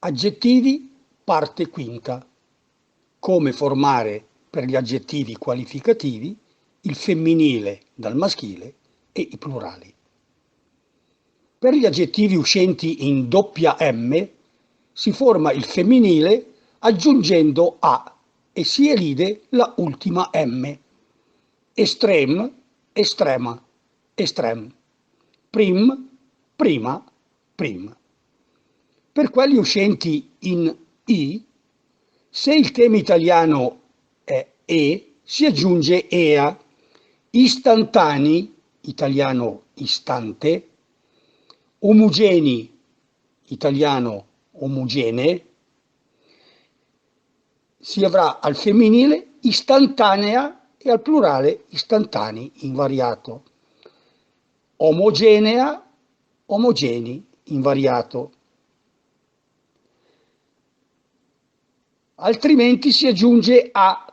Aggettivi, parte quinta. Come formare per gli aggettivi qualificativi il femminile dal maschile e i plurali. Per gli aggettivi uscenti in doppia M si forma il femminile aggiungendo A e si elide la ultima M. Extreme, estrema, extreme. Prim, prima, prim. Per quelli uscenti in I, se il tema italiano è E, si aggiunge EA. Istantanei, italiano istante, omogenei, italiano omogenee, si avrà al femminile istantanea e al plurale istantanei invariato. Omogenea, omogenei invariato. Altrimenti si aggiunge a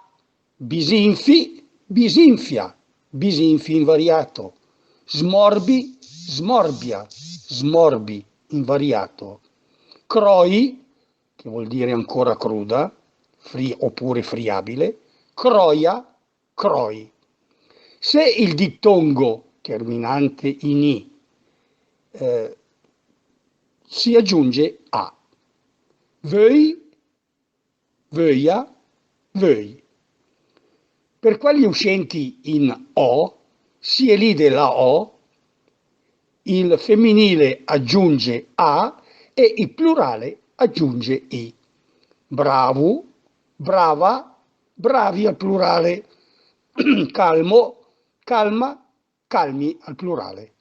bisinfi, bisinfia, bisinfi invariato, smorbi, smorbia, smorbi invariato, croi, che vuol dire ancora cruda, oppure friabile, croia, croi. Se il dittongo terminante in i si aggiunge a. Vöi, vöia, vöi. Per quelli uscenti in O si elide la O, il femminile aggiunge A e il plurale aggiunge I. Bravo, brava, bravi al plurale, calmo, calma, calmi al plurale.